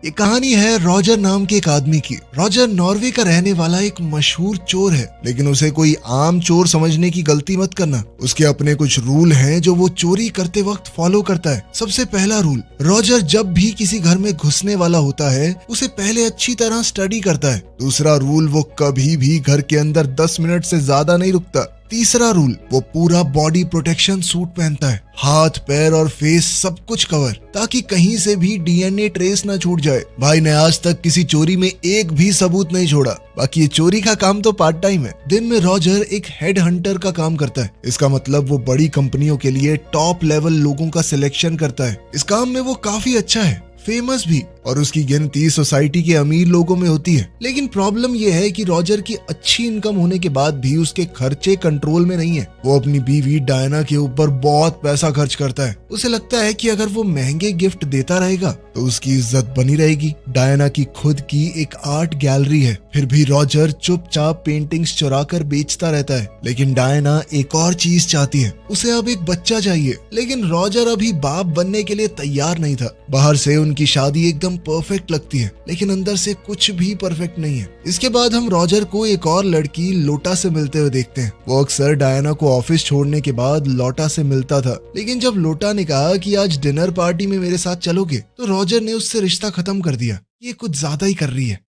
ये कहानी है रॉजर नाम के एक आदमी की। रॉजर नॉर्वे का रहने वाला एक मशहूर चोर है, लेकिन उसे कोई आम चोर समझने की गलती मत करना। उसके अपने कुछ रूल हैं जो वो चोरी करते वक्त फॉलो करता है। सबसे पहला रूल, रॉजर जब भी किसी घर में घुसने वाला होता है उसे पहले अच्छी तरह स्टडी करता है। दूसरा रूल, वो कभी भी घर के अंदर 10 मिनट से ज्यादा नहीं रुकता। तीसरा रूल, वो पूरा बॉडी प्रोटेक्शन सूट पहनता है, हाथ पैर और फेस सब कुछ कवर, ताकि कहीं से भी डीएनए ट्रेस ना छूट जाए। भाई ने आज तक किसी चोरी में एक भी सबूत नहीं छोड़ा। बाकी ये चोरी का काम तो पार्ट टाइम है। दिन में रॉजर एक हेड हंटर का काम करता है। इसका मतलब वो बड़ी कंपनियों के लिए टॉप लेवल लोगों का सिलेक्शन करता है। इस काम में वो काफी अच्छा है, फेमस भी, और उसकी गिनती सोसाइटी के अमीर लोगों में होती है। लेकिन प्रॉब्लम यह है कि रॉजर की अच्छी इनकम होने के बाद भी उसके खर्चे कंट्रोल में नहीं है। वो अपनी बीवी डायना के ऊपर बहुत पैसा खर्च करता है। उसे लगता है कि अगर वो महंगे गिफ्ट देता रहेगा तो उसकी इज्जत बनी रहेगी। डायना की खुद की एक आर्ट गैलरी है, फिर भी रॉजर चुपचाप पेंटिंग्स चुरा कर बेचता रहता है। लेकिन डायना एक और चीज चाहती है, उसे अब एक बच्चा चाहिए। लेकिन रॉजर अभी बाप बनने के लिए तैयार नहीं था। बाहर से उनकी शादी एकदम परफेक्ट लगती है, लेकिन अंदर से कुछ भी परफेक्ट नहीं है। इसके बाद हम रॉजर को एक और लड़की लोटा से मिलते हुए देखते हैं। वो अक्सर डायना को ऑफिस छोड़ने के बाद लोटा से मिलता था, लेकिन जब लोटा ने कहा कि आज डिनर पार्टी में मेरे साथ चलोगे, तो रॉजर ने उससे रिश्ता खत्म कर दिया। ये कुछ ज्यादा ही कर रही है।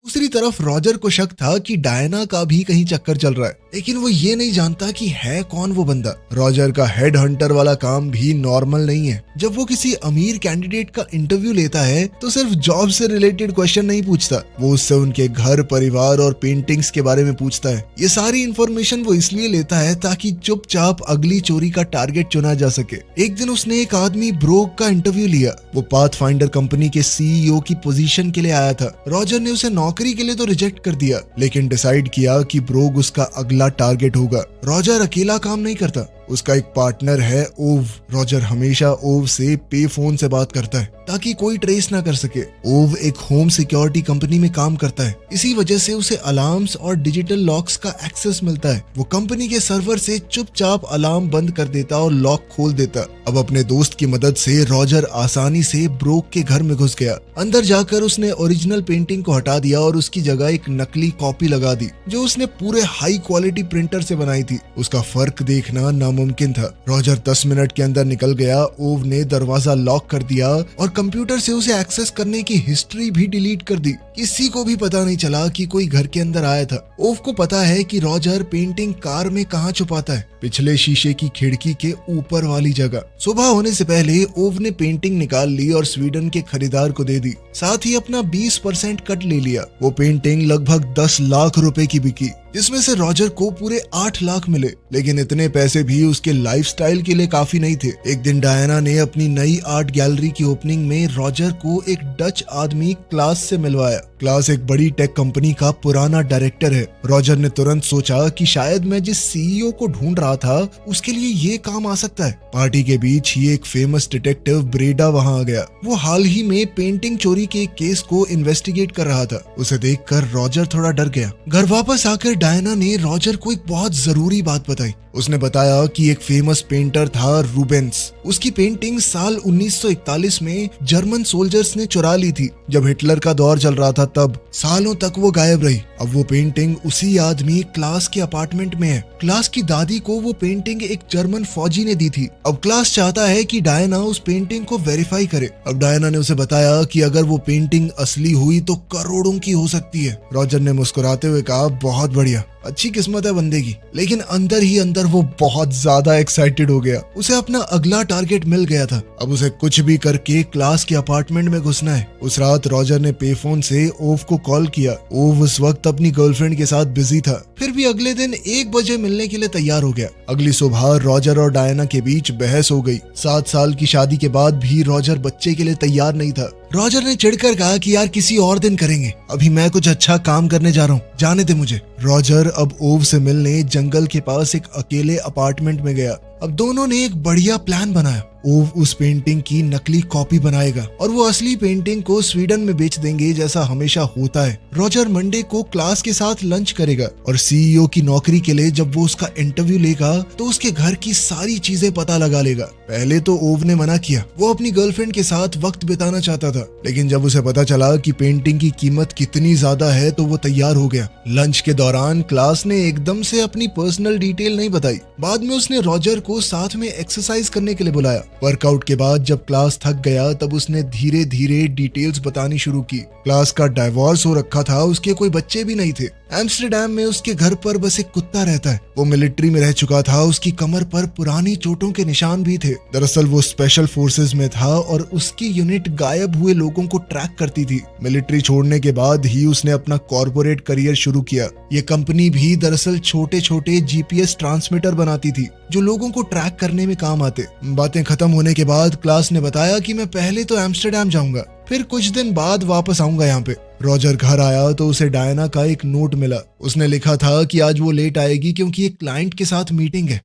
दूसरी तरफ रॉजर को शक था कि डायना का भी कहीं चक्कर चल रहा है, लेकिन वो ये नहीं जानता कि है कौन वो बंदा। रॉजर का हेड हंटर वाला काम भी नॉर्मल नहीं है। जब वो किसी अमीर कैंडिडेट का इंटरव्यू लेता है तो सिर्फ जॉब से रिलेटेड क्वेश्चन नहीं पूछता, वो उससे उनके घर, परिवार और पेंटिंग्स के बारे में पूछता है। ये सारी इन्फॉर्मेशन वो इसलिए लेता है ताकि चुपचाप अगली चोरी का टारगेट चुना जा सके। एक दिन उसने एक आदमी ब्रोक का इंटरव्यू लिया। वो पाथफाइंडर कंपनी के सीईओ की पोजीशन के लिए आया था। रॉजर ने उसे नौकरी के लिए तो रिजेक्ट कर दिया, लेकिन डिसाइड किया कि ब्रोग उसका अगला टारगेट होगा। रॉजर अकेला काम नहीं करता, उसका एक पार्टनर है ओव। रॉजर हमेशा ओव से पे फोन से बात करता है ताकि कोई ट्रेस ना कर सके। ओव एक होम सिक्योरिटी कंपनी में काम करता है, इसी वजह से उसे अलार्म्स और डिजिटल लॉक्स का एक्सेस मिलता है। वो कंपनी के सर्वर से चुपचाप अलार्म बंद कर देता और लॉक खोल देता। अब अपने दोस्त की मदद से रॉजर आसानी से ब्रोक के घर में घुस गया। अंदर जाकर उसने ओरिजिनल पेंटिंग को हटा दिया और उसकी जगह एक नकली कॉपी लगा दी जो उसने पूरे हाई क्वालिटी प्रिंटर से बनाई थी। उसका फर्क देखना नामुमकिन था। रॉजर 10 मिनट के अंदर निकल गया। ओव ने दरवाजा लॉक कर दिया और कंप्यूटर से उसे एक्सेस करने की हिस्ट्री भी डिलीट कर दी। किसी को भी पता नहीं चला कि कोई घर के अंदर आया था। ओव को पता है कि रॉजर पेंटिंग कार में कहाँ छुपाता है, पिछले शीशे की खिड़की के ऊपर वाली जगह। सुबह होने से पहले ओव ने पेंटिंग निकाल ली और स्वीडन के खरीदार को दे दी, साथ ही अपना 20% कट ले लिया। वो पेंटिंग लगभग 10 लाख रुपए की बिकी, जिसमें से रॉजर को पूरे 8 लाख मिले। लेकिन इतने पैसे भी उसके लाइफस्टाइल के लिए काफी नहीं थे। एक दिन डायना ने अपनी नई आर्ट गैलरी की ओपनिंग में रॉजर को एक डच आदमी क्लास से मिलवाया। क्लास एक बड़ी टेक कंपनी का पुराना डायरेक्टर है। रॉजर ने तुरंत सोचा कि शायद मैं जिस सीईओ को ढूंढ रहा था उसके लिए ये काम आ सकता है। पार्टी के बीच ही एक फेमस डिटेक्टिव ब्रेडा वहां आ गया। वो हाल ही में पेंटिंग चोरी के एक केस को इन्वेस्टिगेट कर रहा था। उसे देखकर रॉजर थोड़ा डर गया। घर वापस आकर डायना ने रॉजर को एक बहुत जरूरी बात बताई। उसने बताया कि एक फेमस पेंटर था रूबेंस। उसकी पेंटिंग साल 1941 में जर्मन सोल्जर्स ने चुरा ली थी, जब हिटलर का दौर चल रहा था। तब सालों तक वो गायब रही। अब वो पेंटिंग उसी आदमी क्लास के अपार्टमेंट में है। क्लास की दादी को वो पेंटिंग एक जर्मन फौजी ने दी थी। अब क्लास चाहता है कि डायना उस पेंटिंग को वेरीफाई करे। अब डायना ने उसे बताया कि अगर वो पेंटिंग असली हुई तो करोड़ों की हो सकती है। रॉजर ने मुस्कुराते हुए कहा, बहुत बढ़िया, अच्छी किस्मत है बंदे की। लेकिन अंदर ही अंदर वो बहुत ज्यादा एक्साइटेड हो गया। उसे अपना अगला टारगेट मिल गया था। अब उसे कुछ भी करके क्लास के अपार्टमेंट में घुसना है। उस रात रॉजर ने पेफोन से ओव को कॉल किया। ओव उस वक्त अपनी गर्लफ्रेंड के साथ बिजी था, फिर भी अगले दिन 1 बजे मिलने के लिए तैयार हो गया। अगली सुबह रॉजर और डायना के बीच बहस हो गई। 7 साल की शादी के बाद भी रॉजर बच्चे के लिए तैयार नहीं था। रॉजर ने चिढ़कर कहा कि यार किसी और दिन करेंगे, अभी मैं कुछ अच्छा काम करने जा रहा हूँ, जाने दे मुझे। रॉजर अब ओव से मिलने जंगल के पास एक अकेले अपार्टमेंट में गया। अब दोनों ने एक बढ़िया प्लान बनाया। ओव उस पेंटिंग की नकली कॉपी बनाएगा और वो असली पेंटिंग को स्वीडन में बेच देंगे जैसा हमेशा होता है। रॉजर मंडे को क्लास के साथ लंच करेगा और सीईओ की नौकरी के लिए जब वो उसका इंटरव्यू लेगा तो उसके घर की सारी चीजें पता लगा लेगा। पहले तो ओव ने मना किया, वो अपनी गर्लफ्रेंड के साथ वक्त बिताना चाहता था, लेकिन जब उसे पता चला कि पेंटिंग की कीमत कितनी ज्यादा है तो वो तैयार हो गया। लंच के दौरान क्लास ने एकदम से अपनी पर्सनल डिटेल नहीं बताई। बाद में उसने रॉजर को साथ में एक्सरसाइज करने के लिए बुलाया। वर्कआउट के बाद जब क्लास थक गया तब उसने धीरे धीरे डिटेल्स बतानी शुरू की। क्लास का डाइवोर्स हो रखा था, उसके कोई बच्चे भी नहीं थे। एम्स्टरडैम में उसके घर पर बस एक कुत्ता रहता है। वो मिलिट्री में रह चुका था, उसकी कमर पर पुरानी चोटों के निशान भी थे। दरअसल वो स्पेशल फोर्सेस में था और उसकी यूनिट गायब हुए लोगों को ट्रैक करती थी। मिलिट्री छोड़ने के बाद ही उसने अपना कॉर्पोरेट करियर शुरू किया। ये कंपनी भी दरअसल छोटे छोटे जीपीएस ट्रांसमीटर बनाती थी जो लोगों को ट्रैक करने में काम आते। बातें खत्म होने के बाद क्लास ने बताया कि मैं पहले तो एम्स्टरडैम जाऊंगा, फिर कुछ दिन बाद वापस आऊंगा यहाँ पे। रॉजर घर आया तो उसे डायना का एक नोट मिला। उसने लिखा था कि आज वो लेट आएगी क्योंकि एक क्लाइंट के साथ मीटिंग है।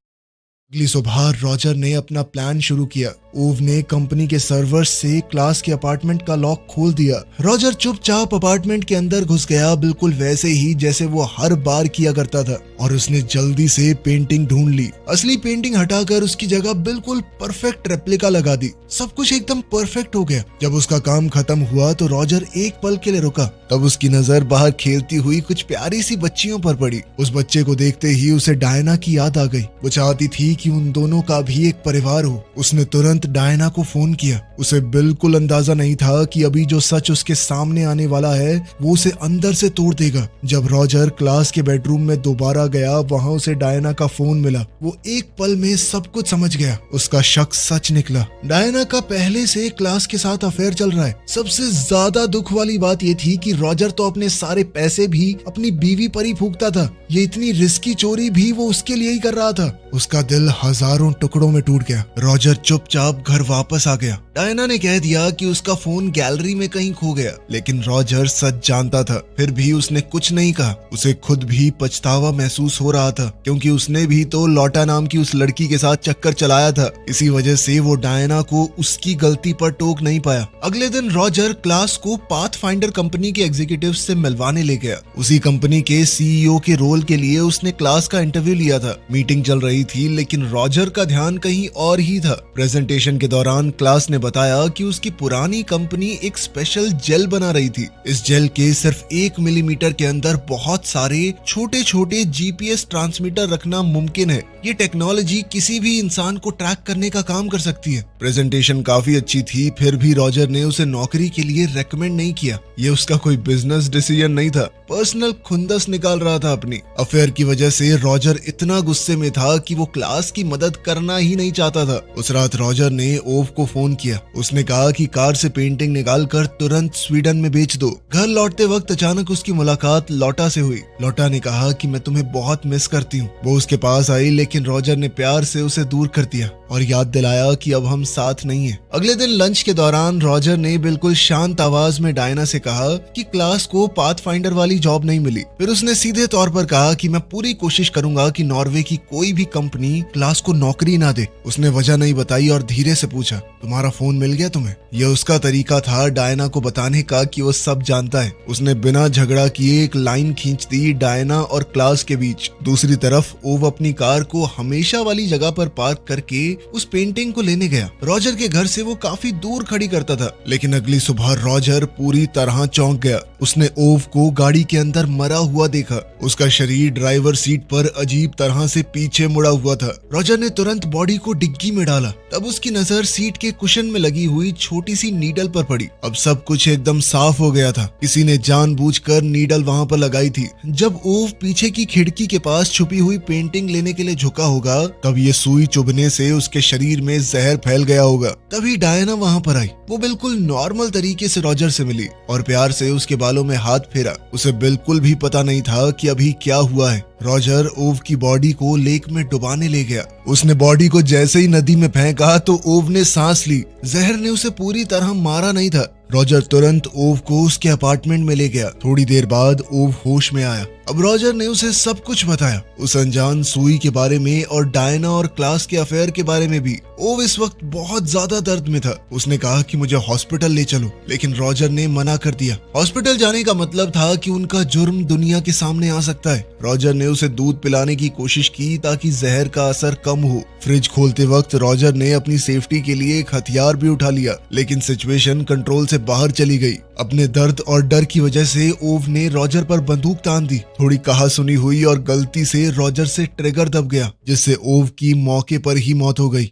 अगली सुबह रॉजर ने अपना प्लान शुरू किया। ओव ने कंपनी के सर्वर्स से क्लास के अपार्टमेंट का लॉक खोल दिया। रॉजर चुपचाप अपार्टमेंट के अंदर घुस गया, बिल्कुल वैसे ही जैसे वो हर बार किया करता था, और उसने जल्दी से पेंटिंग ढूंढ ली। असली पेंटिंग हटाकर उसकी जगह बिल्कुल परफेक्ट रेप्लिका लगा दी। सब कुछ एकदम परफेक्ट हो गया। जब उसका काम खत्म हुआ तो रॉजर एक पल के लिए रुका। तब उसकी नजर बाहर खेलती हुई कुछ प्यारी सी बच्चियों पर पड़ी। उस बच्चे को देखते ही उसे डायना की याद आ गई। वो चाहती थी कि उन दोनों का भी एक परिवार हो। उसने तुरंत डायना को फोन किया। उसे बिल्कुल अंदाजा नहीं था कि अभी जो सच उसके सामने आने वाला है वो उसे अंदर से तोड़ देगा। जब रॉजर क्लास के बेडरूम में दोबारा गया, वहां उसे डायना का फोन मिला। वो एक पल में सब कुछ समझ गया। उसका शक सच निकला। डायना का पहले से क्लास के साथ अफेयर चल रहा है। सबसे ज्यादा दुख वाली बात ये थी कि रॉजर तो अपने सारे पैसे भी अपनी बीवी पर ही फूकता था। ये इतनी रिस्की चोरी भी वो उसके लिए ही कर रहा था। उसका दिल हजारों टुकड़ों में टूट गया। रॉजर चुपचाप घर वापस आ गया। डायना ने कह दिया कि उसका फोन गैलरी में कहीं खो गया, लेकिन रॉजर सच जानता था। फिर भी उसने कुछ नहीं कहा। उसे खुद भी पछतावा महसूस हो रहा था, क्योंकि उसने भी तो लॉटा नाम की उस लड़की के साथ चक्कर चलाया था। इसी वजह से वो डायना को उसकी गलती पर टोक नहीं पाया। अगले दिन रॉजर क्लास को पाथफाइंडर कंपनी के एग्जीक्यूटिव से मिलवाने ले गया। उसी कंपनी के सीईओ के रोल के लिए उसने क्लास का इंटरव्यू लिया था। मीटिंग चल रही थी, लेकिन रॉजर का ध्यान कहीं और ही था। प्रेजेंटेशन के दौरान क्लास ने बताया कि उसकी पुरानी कंपनी एक स्पेशल जेल बना रही थी। इस जेल के सिर्फ 1 मिलीमीटर के अंदर बहुत सारे छोटे छोटे जीपीएस ट्रांसमीटर रखना मुमकिन है। ये टेक्नोलॉजी किसी भी इंसान को ट्रैक करने का काम कर सकती है। प्रेजेंटेशन काफी अच्छी थी, फिर भी रॉजर ने उसे नौकरी के लिए रेकमेंड नहीं किया। ये उसका कोई बिजनेस डिसीजन नहीं था, पर्सनल खुंदस निकाल रहा था अपनी। अफेयर की वजह से रॉजर इतना गुस्से में था कि वो क्लास की मदद करना ही नहीं चाहता था। उस रात रॉजर ने ओव को फोन किया। उसने कहा कि कार से पेंटिंग निकालकर तुरंत स्वीडन में बेच दो। घर लौटते वक्त अचानक उसकी मुलाकात लॉटा से हुई। लॉटा ने कहा कि मैं तुम्हें बहुत मिस करती हूँ। वो उसके पास आई, लेकिन रॉजर ने प्यार से उसे दूर कर दिया और याद दिलाया कि अब हम साथ नहीं हैं। अगले दिन लंच के दौरान रॉजर ने बिल्कुल शांत आवाज में डायना से कहा कि क्लास को पाथफाइंडर वाली जॉब नहीं मिली। फिर उसने सीधे तौर पर कहा कि मैं पूरी कोशिश करूंगा कि नॉर्वे की कोई भी कंपनी क्लास को नौकरी ना दे। उसने वजह नहीं बताई और धीरे से पूछा, तुम्हारा फोन मिल गया तुम्हें? यह उसका तरीका था डायना को बताने का कि वो सब जानता है। उसने बिना झगड़ा किए एक लाइन खींच दी डायना और क्लास के बीच। दूसरी तरफ ओव अपनी कार को हमेशा वाली जगह पर पार्क करके उस पेंटिंग को लेने गया। रॉजर के घर से वो काफी दूर खड़ी करता था, लेकिन अगली सुबह रॉजर पूरी तरह चौंक गया। उसने ओव को गाड़ी के अंदर मरा हुआ देखा। उसका शरीर ड्राइवर सीट पर अजीब तरह से पीछे मुड़ा हुआ था। रॉजर ने तुरंत बॉडी को डिग्गी में डाला। तब उसकी नजर सीट के कुशन में लगी हुई छोटी सी नीडल पर पड़ी। अब सब कुछ एकदम साफ हो गया था। किसी ने जानबूझकर नीडल वहां पर लगाई थी। जब ओव पीछे की खिड़की के पास छुपी हुई पेंटिंग लेने के लिए झुका होगा, तब ये सुई चुभने से उसके शरीर में जहर फैल गया होगा। तभी डायना वहां पर आई। वो बिल्कुल नॉर्मल तरीके से रॉजर से मिली और प्यार से उसके बालों में हाथ फेरा। उसे बिल्कुल भी पता नहीं था कि अभी क्या हुआ है। रॉजर ओव की बॉडी को लेक में डुबाने ले गया। उसने बॉडी को जैसे ही नदी में फेंका तो ओव ने सांस ली। जहर ने उसे पूरी तरह मारा नहीं था। रॉजर तुरंत ओव को उसके अपार्टमेंट में ले गया। थोड़ी देर बाद ओव होश में आया। अब रॉजर ने उसे सब कुछ बताया, उस अनजान सुई के बारे में और डायना और क्लास के अफेयर के बारे में भी। ओव इस वक्त बहुत ज्यादा दर्द में था। उसने कहा कि मुझे हॉस्पिटल ले चलो, लेकिन रॉजर ने मना कर दिया। हॉस्पिटल जाने का मतलब था कि उनका जुर्म दुनिया के सामने आ सकता है। रॉजर ने उसे दूध पिलाने की कोशिश की ताकि जहर का असर कम हो। फ्रिज खोलते वक्त रॉजर ने अपनी सेफ्टी के लिए एक हथियार भी उठा लिया, लेकिन सिचुएशन कंट्रोल से बाहर चली गई। अपने दर्द और डर की वजह से ओव ने रॉजर पर बंदूक तान दी। थोड़ी कहा सुनी हुई और गलती से रॉजर से ट्रिगर दब गया, जिससे ओव की मौके पर ही मौत हो गई।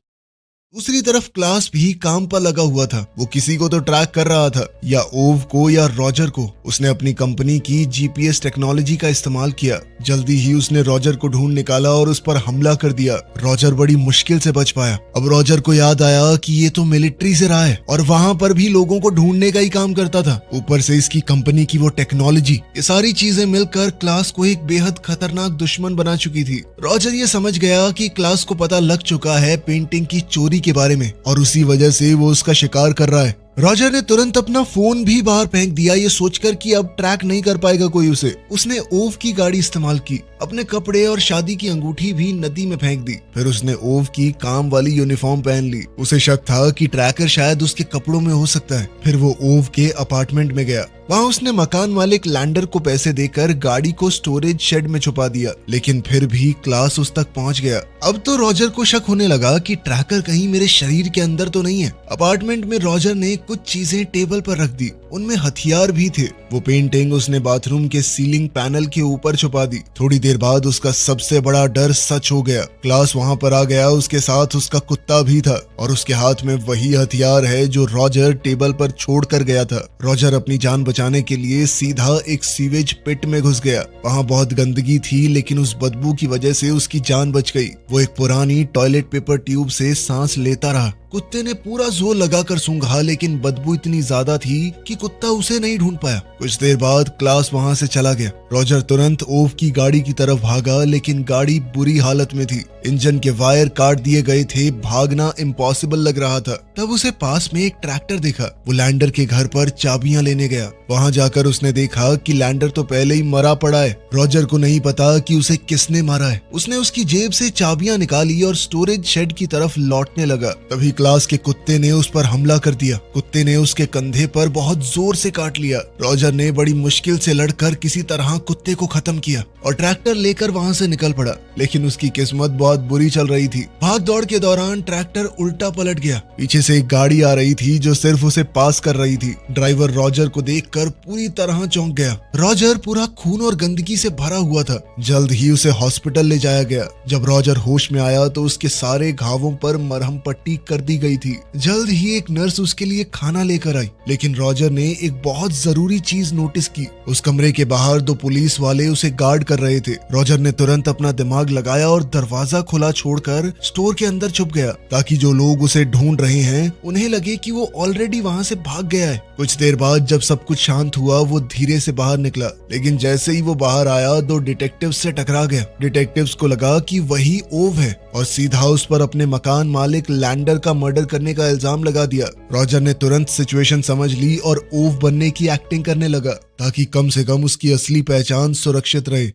दूसरी तरफ क्लास भी काम पर लगा हुआ था। वो किसी को तो ट्रैक कर रहा था, या ओव को या रॉजर को। उसने अपनी कंपनी की जीपीएस टेक्नोलॉजी का इस्तेमाल किया। जल्दी ही उसने रॉजर को ढूंढ निकाला और उस पर हमला कर दिया। रॉजर बड़ी मुश्किल से बच पाया। अब रॉजर को याद आया कि ये तो मिलिट्री से रहा है और वहां पर भी लोगों को ढूंढने का ही काम करता था। ऊपर से इसकी कंपनी की वो टेक्नोलॉजी, ये सारी चीजें मिलकर क्लास को एक बेहद खतरनाक दुश्मन बना चुकी थी। रॉजर ये समझ गया कि क्लास को पता लग चुका है पेंटिंग की चोरी के बारे में, और उसी वजह से वो उसका शिकार कर रहा है। रॉजर ने तुरंत अपना फोन भी बाहर फेंक दिया, ये सोचकर कि अब ट्रैक नहीं कर पाएगा कोई उसे। उसने ओव की गाड़ी इस्तेमाल की, अपने कपड़े और शादी की अंगूठी भी नदी में फेंक दी। फिर उसने ओव की काम वाली यूनिफॉर्म पहन ली। उसे शक था कि ट्रैकर शायद उसके कपड़ों में हो सकता है। फिर वो ओव के अपार्टमेंट में गया। वहाँ उसने मकान मालिक लैंडर को पैसे देकर गाड़ी को स्टोरेज शेड में छुपा दिया, लेकिन फिर भी क्लास उस तक पहुँच गया। अब तो रॉजर को शक होने लगा कि ट्रैकर कहीं मेरे शरीर के अंदर तो नहीं है। अपार्टमेंट में रॉजर ने कुछ चीजें टेबल पर रख दी, उनमें हथियार भी थे। वो पेंटिंग उसने बाथरूम के सीलिंग पैनल के ऊपर छुपा दी। थोड़ी देर बाद उसका सबसे बड़ा डर सच हो गया। क्लास वहाँ पर आ गया, उसके साथ उसका कुत्ता भी था, और उसके हाथ में वही हथियार है जो रॉजर टेबल पर छोड़ कर गया था। रॉजर अपनी जान बचाने के लिए सीधा एक सीवेज पिट में घुस गया। वहाँ बहुत गंदगी थी, लेकिन उस बदबू की वजह से उसकी जान बच गई। वो एक पुरानी टॉयलेट पेपर ट्यूब से सांस लेता रहा। कुत्ते ने पूरा जोर लगाकर सूंघा, लेकिन बदबू इतनी ज्यादा थी कि कुत्ता उसे नहीं ढूंढ पाया। कुछ देर बाद क्लास वहां से चला गया। रॉजर तुरंत ओव की गाड़ी की तरफ भागा, लेकिन गाड़ी बुरी हालत में थी। इंजन के वायर काट दिए गए थे। भागना इम्पॉसिबल लग रहा था। तब उसे पास में एक ट्रैक्टर दिखा। वो लैंडर के घर पर चाबियां लेने गया। वहां जाकर उसने देखा कि लैंडर तो पहले ही मरा पड़ा है। रॉजर को नहीं पता कि उसे किसने मारा है। उसने उसकी जेब से चाबियां निकाली और स्टोरेज शेड की तरफ लौटने लगा। तभी क्लास के कुत्ते ने उस पर हमला कर दिया। कुत्ते ने उसके कंधे पर बहुत जोर से काट लिया। रॉजर ने बड़ी मुश्किल से लड़कर किसी तरह कुत्ते को खत्म किया और ट्रैक्टर लेकर वहां से निकल पड़ा, लेकिन उसकी किस्मत बहुत बुरी चल रही थी। भाग दौड़ के दौरान ट्रैक्टर उल्टा पलट गया। पीछे से एक गाड़ी आ रही थी जो सिर्फ उसे पास कर रही थी। ड्राइवर रॉजर को देखकर पूरी तरह चौंक गया। रॉजर पूरा खून और गंदगी से भरा हुआ था। जल्द ही उसे हॉस्पिटल ले जाया गया। जब रॉजर होश में आया तो उसके सारे घावों पर मरहम पट्टी कर दी गई थी। जल्द ही एक नर्स उसके लिए खाना लेकर आई, लेकिन रॉजर ने एक बहुत जरूरी चीज नोटिस की। उस कमरे के बाहर दो पुलिस वाले उसे गार्ड कर रहे थे। रॉजर ने तुरंत अपना दिमाग लगाया और दरवाजा खुला छोड़कर स्टोर के अंदर छुप गया, ताकि जो लोग उसे ढूंढ रहे हैं उन्हें लगे कि वो ऑलरेडी वहां से भाग गया है। कुछ देर बाद जब सब कुछ शांत हुआ, वो धीरे से बाहर निकला, लेकिन जैसे ही वो बाहर आया दो डिटेक्टिव्स से टकरा गया। डिटेक्टिव्स को लगा कि वही ओव है और सीधा उस पर अपने मकान मालिक लैंडर का मर्डर करने का इल्जाम लगा दिया। रॉजर ने तुरंत सिचुएशन समझ ली और ओव बनने की एक्टिंग करने लगा, ताकि कम से कम उसकी असली पहचान सुरक्षित रहे।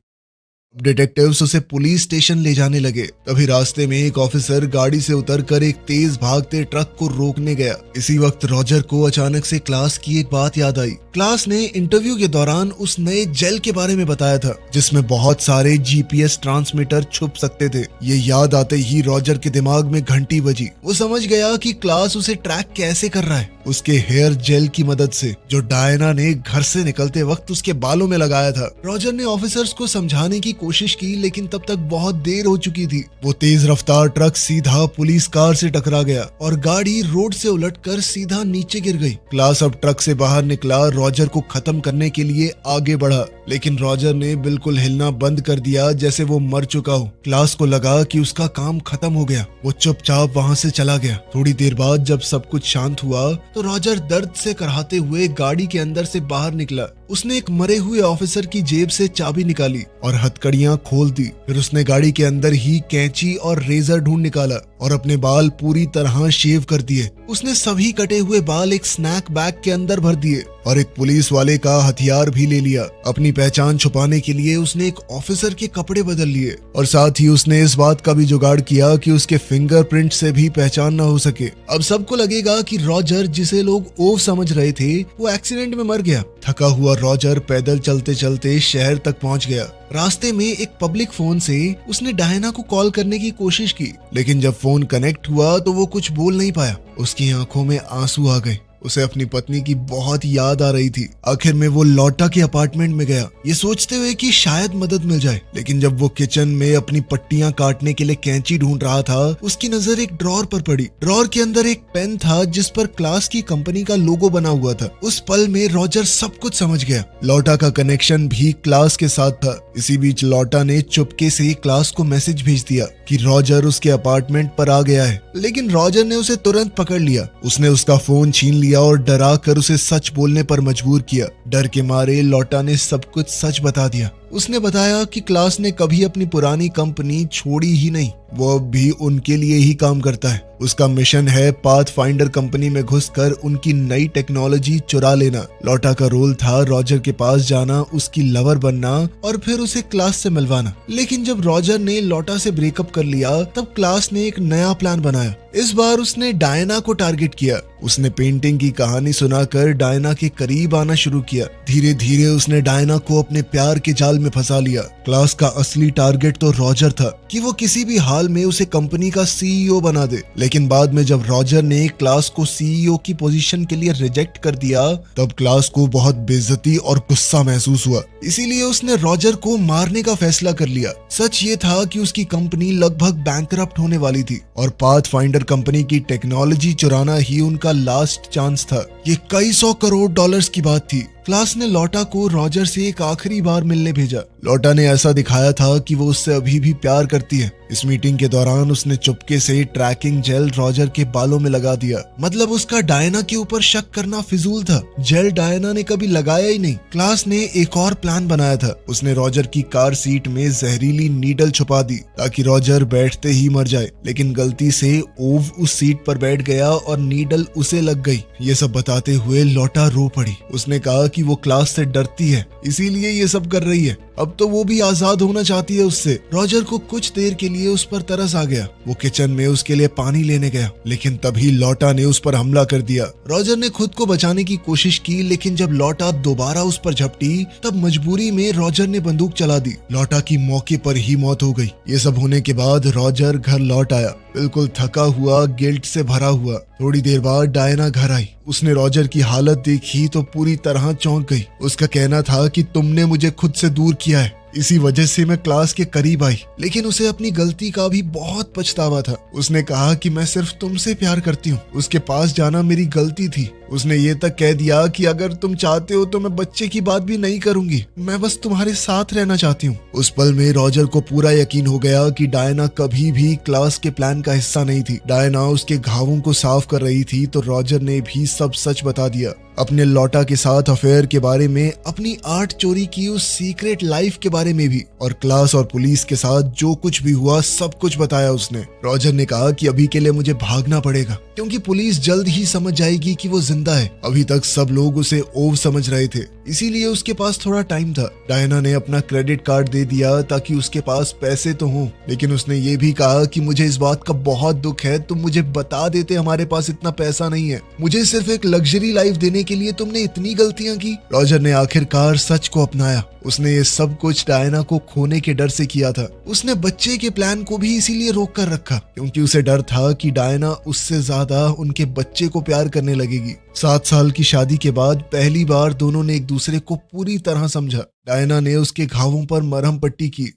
डिटेक्टिव्स उसे पुलिस स्टेशन ले जाने लगे। तभी रास्ते में एक ऑफिसर गाड़ी से उतरकर एक तेज भागते ट्रक को रोकने गया। इसी वक्त रॉजर को अचानक से क्लास की एक बात याद आई। क्लास ने इंटरव्यू के दौरान उस नए जेल के बारे में बताया था, जिसमें बहुत सारे जीपीएस ट्रांसमीटर छुप सकते थे। ये याद आते ही रॉजर के दिमाग में घंटी बजी। वो समझ गया कि क्लास उसे ट्रैक कैसे कर रहा है, उसके हेयर जेल की मदद से, जो डायना ने घर से निकलते वक्त उसके बालों में लगाया था। रॉजर ने ऑफिसर्स को समझाने की कोशिश की, लेकिन तब तक बहुत देर हो चुकी थी। वो तेज रफ्तार ट्रक सीधा पुलिस कार से टकरा गया और गाड़ी रोड से उलटकर सीधा नीचे गिर गई। क्लास अब ट्रक से बाहर निकला, रॉजर को खत्म करने के लिए आगे बढ़ा, लेकिन रॉजर ने बिल्कुल हिलना बंद कर दिया, जैसे वो मर चुका हो। क्लास को लगा कि उसका काम खत्म हो गया। वो चुपचाप वहां से चला गया। थोड़ी देर बाद जब सब कुछ शांत हुआ तो रॉजर दर्द से कराहते हुए गाड़ी के अंदर से बाहर निकला। उसने एक मरे हुए ऑफिसर की जेब से चाबी निकाली और हथकड़ियां खोल दी। फिर उसने गाड़ी के अंदर ही कैंची और रेजर ढूंढ निकाला और अपने बाल पूरी तरह शेव कर दिए। उसने सभी कटे हुए बाल एक स्नैक बैग के अंदर भर दिए और एक पुलिस वाले का हथियार भी ले लिया। अपनी पहचान छुपाने के लिए उसने एक ऑफिसर के कपड़े बदल लिए और साथ ही उसने इस बात का भी जुगाड़ किया कि उसके फिंगरप्रिंट से भी पहचान न हो सके। अब सबको लगेगा कि रॉजर, जिसे लोग ओव समझ रहे थे, वो एक्सीडेंट में मर गया। थका हुआ रॉजर पैदल चलते चलते शहर तक पहुंच गया। रास्ते में एक पब्लिक फोन से उसने डायना को कॉल करने की कोशिश की, लेकिन जब फोन कनेक्ट हुआ तो वो कुछ बोल नहीं पाया। उसकी आंखों में आंसू आ गए। उसे अपनी पत्नी की बहुत याद आ रही थी। आखिर में वो लॉटा के अपार्टमेंट में गया, ये सोचते हुए कि शायद मदद मिल जाए। लेकिन जब वो किचन में अपनी पट्टियां काटने के लिए कैंची ढूंढ रहा था, उसकी नजर एक ड्रॉर पर पड़ी। ड्रॉर के अंदर एक पेन था जिस पर क्लास की कंपनी का लोगो बना हुआ था। उस पल में रॉजर सब कुछ समझ गया। लॉटा का कनेक्शन भी क्लास के साथ था। इसी बीच लॉटा ने चुपके से क्लास को मैसेज भेज दिया कि रॉजर उसके अपार्टमेंट पर आ गया है। लेकिन रॉजर ने उसे तुरंत पकड़ लिया। उसने उसका फोन छीन लिया और डरा कर उसे सच बोलने पर मजबूर किया। डर के मारे लॉटा ने सब कुछ सच बता दिया। उसने बताया कि क्लास ने कभी अपनी पुरानी कंपनी छोड़ी ही नहीं, वो अब भी उनके लिए ही काम करता है। उसका मिशन है पाथफाइंडर कंपनी में घुसकर उनकी नई टेक्नोलॉजी चुरा लेना। लॉटा का रोल था रॉजर के पास जाना, उसकी लवर बनना और फिर उसे क्लास से मिलवाना। लेकिन जब रॉजर ने लॉटा से ब्रेकअप कर लिया, तब क्लास ने एक नया प्लान बनाया। इस बार उसने डायना को टारगेट किया। उसने पेंटिंग की कहानी सुनाकर डायना के करीब आना शुरू किया। धीरे धीरे उसने डायना को अपने प्यार के जाल में फंसा लिया। क्लास का असली टारगेट तो रॉजर था कि वो किसी भी हाल में उसे कंपनी का सीईओ बना दे। लेकिन बाद में जब रॉजर ने क्लास को सीईओ की पोजीशन के लिए रिजेक्ट कर दिया, तब क्लास को बहुत बेइज्जती और गुस्सा महसूस हुआ। इसीलिए उसने रॉजर को मारने का फैसला कर लिया। सच ये था कि उसकी कंपनी लगभग बैंकरप्ट होने वाली थी और पाथफाइंडर कंपनी की टेक्नोलॉजी चुराना ही उनका लास्ट चांस था। ये कई $100 करोड़ की बात थी। क्लास ने लॉटा को रॉजर से एक आखिरी बार मिलने भेजा। लॉटा ने ऐसा दिखाया था कि वो उससे अभी भी प्यार करती है। इस मीटिंग के दौरान उसने चुपके से ट्रैकिंग जेल रॉजर के बालों में लगा दिया। मतलब उसका डायना के ऊपर शक करना फिजूल था। जेल डायना ने कभी लगाया ही नहीं। क्लास ने एक और प्लान बनाया था। उसने रॉजर की कार सीट में जहरीली नीडल छुपा दी ताकि रॉजर बैठते ही मर जाए। लेकिन गलती से ओव उस सीट पर बैठ गया और नीडल उसे लग गई। ये सब बताते हुए लॉटा रो पड़ी। उसने कहा कि वो क्लास से डरती है, इसीलिए ये सब कर रही है। अब तो वो भी आजाद होना चाहती है उससे। रॉजर को कुछ देर के लिए उस पर तरस आ गया। वो किचन में उसके लिए पानी लेने गया, लेकिन तभी लॉटा ने उस पर हमला कर दिया। रॉजर ने खुद को बचाने की कोशिश की, लेकिन जब लॉटा दोबारा उस पर झपटी, तब मजबूरी में रॉजर ने बंदूक चला दी। लॉटा की मौके पर ही मौत हो गई। ये सब होने के बाद रॉजर घर लौट आया, बिल्कुल थका हुआ, गिल्ट से भरा हुआ। थोड़ी देर बाद डायना घर आई। उसने रॉजर की हालत देखी तो पूरी तरह चौंक गई। उसका कहना था कि तुमने मुझे खुद से दूर किया है, इसी वजह से मैं क्लास के करीब आई। लेकिन उसे अपनी गलती का भी बहुत पछतावा था। उसने कहा कि मैं सिर्फ तुमसे प्यार करती हूँ, उसके पास जाना मेरी गलती थी। उसने ये तक कह दिया कि अगर तुम चाहते हो तो मैं बच्चे की बात भी नहीं करूंगी, मैं बस तुम्हारे साथ रहना चाहती हूँ। उस पल में रॉजर को पूरा यकीन हो गया कि डायना कभी भी क्लास के प्लान का हिस्सा नहीं थी। डायना उसके घावों को साफ कर रही थी तो रॉजर ने भी सब सच बता दिया। अपने लॉटा के साथ अफेयर के बारे में, अपनी आर्ट चोरी की उस सीक्रेट लाइफ के बारे में भी, और क्लास और पुलिस के साथ जो कुछ भी हुआ सब कुछ बताया उसने। रॉजर ने कहा कि अभी के लिए मुझे भागना पड़ेगा क्योंकि पुलिस जल्द ही समझ जाएगी कि वो जिंदा है। अभी तक सब लोग उसे ओव समझ रहे थे, इसीलिए उसके पास थोड़ा टाइम था। डायना ने अपना क्रेडिट कार्ड दे दिया ताकि उसके पास पैसे तो हों, लेकिन उसने ये भी कहा कि मुझे इस बात का बहुत दुख है, तुम मुझे बता देते हमारे पास इतना पैसा नहीं है। मुझे सिर्फ एक लग्जरी लाइफ देने के लिए तुमने इतनी गलतियां की। रॉजर ने आखिरकार सच को अपनाया। उसने ये सब कुछ डायना को खोने के डर से किया था। उसने बच्चे के प्लान को भी इसीलिए रोक कर रखा क्योंकि उसे डर था कि डायना उससे ज्यादा उनके बच्चे को प्यार करने लगेगी। 7 साल की शादी के बाद पहली बार दोनों ने एक दूसरे को पूरी तरह समझा। डायना ने उसके घावों पर मरहम पट्टी की।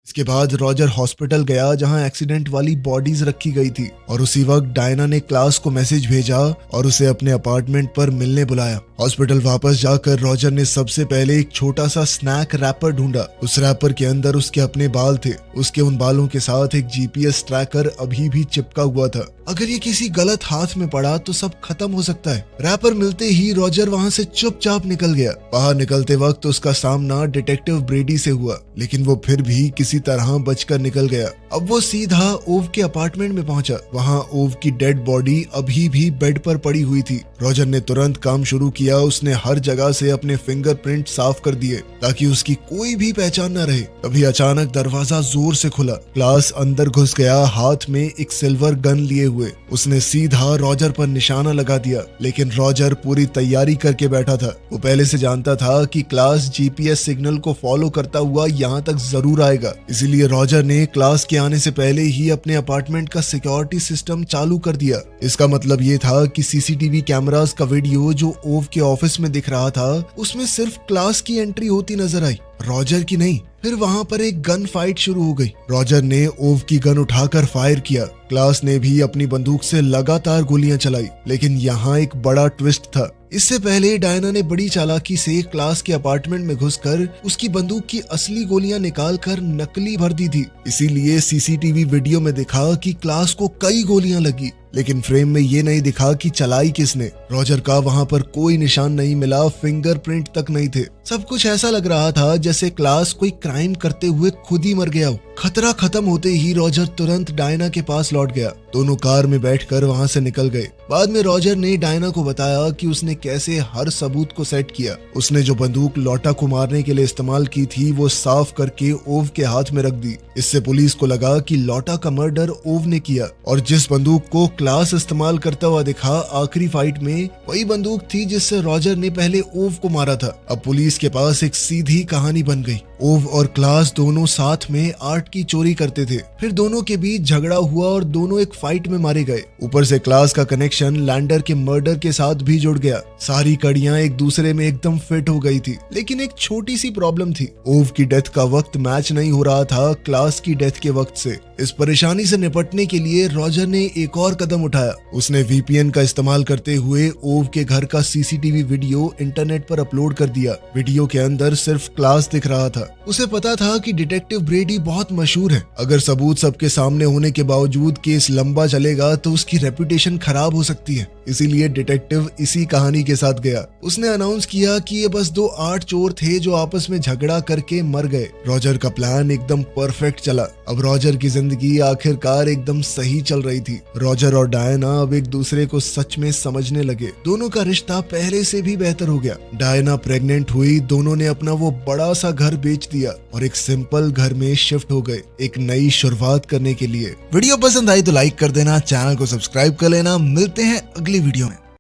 इसके बाद रॉजर हॉस्पिटल गया जहां एक्सीडेंट वाली बॉडीज रखी गई थी और उसी वक्त डायना ने क्लास को मैसेज भेजा और उसे अपने अपार्टमेंट पर मिलने बुलाया। हॉस्पिटल वापस जाकर रॉजर ने सबसे पहले एक छोटा सा स्नैक रैपर ढूंढा। उस रैपर के अंदर उसके अपने बाल थे। उसके उन बालों के साथ एक जीपीएस ट्रैकर अभी भी चिपका हुआ था। अगर ये किसी गलत हाथ में पड़ा तो सब खत्म हो सकता है। रैपर मिलते ही रॉजर वहाँ से चुपचाप निकल गया। बाहर निकलते वक्त उसका सामना डिटेक्टिव ब्रेडी से हुआ, लेकिन वो फिर भी किसी तरह बचकर निकल गया। अब वो सीधा ओव के अपार्टमेंट में पहुंचा। वहाँ ओव की डेड बॉडी अभी भी बेड पर पड़ी हुई थी। रॉजर ने तुरंत काम शुरू किया। उसने हर जगह से अपने फिंगरप्रिंट साफ कर दिए ताकि उसकी कोई भी पहचान न रहे। तभी अचानक दरवाजा जोर से खुला। क्लास अंदर घुस गया, हाथ में एक सिल्वर गन लिए हुए। उसने सीधा रॉजर पर निशाना लगा दिया, लेकिन रॉजर पूरी तैयारी करके बैठा था। वो पहले से जानता था कि क्लास जीपीएस सिग्नल को फॉलो करता हुआ यहाँ तक जरूर आएगा। इसीलिए रॉजर ने क्लास के आने से पहले ही अपने अपार्टमेंट का सिक्योरिटी सिस्टम चालू कर दिया। इसका मतलब ये था कि सीसीटीवी कैमरास का वीडियो जो ओव के ऑफिस में दिख रहा था, उसमें सिर्फ क्लास की एंट्री होती नजर आई, रॉजर की नहीं। फिर वहाँ पर एक गन फाइट शुरू हो गई। रॉजर ने ओव की गन उठाकर फायर किया। क्लास ने भी अपनी बंदूक से लगातार गोलियां चलाई, लेकिन यहाँ एक बड़ा ट्विस्ट था। इससे पहले डायना ने बड़ी चालाकी से क्लास के अपार्टमेंट में घुसकर उसकी बंदूक की असली गोलियां निकालकर नकली भर दी थी। इसीलिए सीसीटीवी वीडियो में दिखा कि क्लास को कई गोलियां लगी, लेकिन फ्रेम में ये नहीं दिखा कि चलाई किसने। रॉजर का वहाँ पर कोई निशान नहीं मिला, फिंगरप्रिंट तक नहीं थे। सब कुछ ऐसा लग रहा था जैसे क्लास कोई क्राइम करते हुए खुद ही मर गया हो। खतरा खत्म होते ही रॉजर तुरंत डायना के पास लौट गया। दोनों कार में बैठकर वहाँ से निकल गए। बाद में रॉजर ने डायना को बताया कि उसने कैसे हर सबूत को सेट किया। उसने जो बंदूक लौटा को मारने के लिए इस्तेमाल की थी, वो साफ करके ओव के हाथ में रख दी। इससे पुलिस को लगा कि लौटा का मर्डर ओव ने किया, और जिस बंदूक को क्लास इस्तेमाल करता हुआ दिखा आखिरी फाइट में, वही बंदूक थी जिससे रॉजर ने पहले ओव को मारा था। अब पुलिस के पास एक सीधी कहानी बन गई। ओव और क्लास दोनों साथ में आर्ट की चोरी करते थे। फिर दोनों के बीच झगड़ा हुआ और दोनों एक फाइट में मारे गए। ऊपर से क्लास का कनेक्शन लैंडर के मर्डर के साथ भी जुड़ गया। सारी कड़ियां एक दूसरे में एकदम फिट हो गई थी। लेकिन एक छोटी सी प्रॉब्लम थी। ओव की डेथ का वक्त मैच नहीं हो रहा था क्लास की डेथ के वक्त से। इस परेशानी से निपटने के लिए रॉजर ने एक और कदम उठाया। उसने वीपीएन का इस्तेमाल करते हुए ओव के घर का सीसीटीवी वीडियो इंटरनेट पर अपलोड कर दिया। वीडियो के अंदर सिर्फ क्लास दिख रहा था। उसे पता था कि डिटेक्टिव ब्रेडी बहुत मशहूर है। अगर सबूत सबके सामने होने के बावजूद केस लंबा चलेगा तो उसकी रेपुटेशन खराब हो सकती है। इसीलिए डिटेक्टिव इसी कहानी के साथ गया। उसने अनाउंस किया कि ये बस दो आर्ट चोर थे जो आपस में झगड़ा करके मर गए। रॉजर का प्लान एकदम परफेक्ट चला। अब रॉजर की जिंदगी आखिरकार एकदम सही चल रही थी। रॉजर और डायना अब एक दूसरे को सच में समझने लगे। दोनों का रिश्ता पहले से भी बेहतर हो गया। डायना प्रेग्नेंट हुई। दोनों ने अपना वो बड़ा सा घर बेच दिया और एक सिंपल घर में शिफ्ट हो गए, एक नई शुरुआत करने के लिए। वीडियो पसंद आई तो लाइक कर देना, चैनल को सब्सक्राइब कर लेना। मिलते हैं अगली वीडियो में।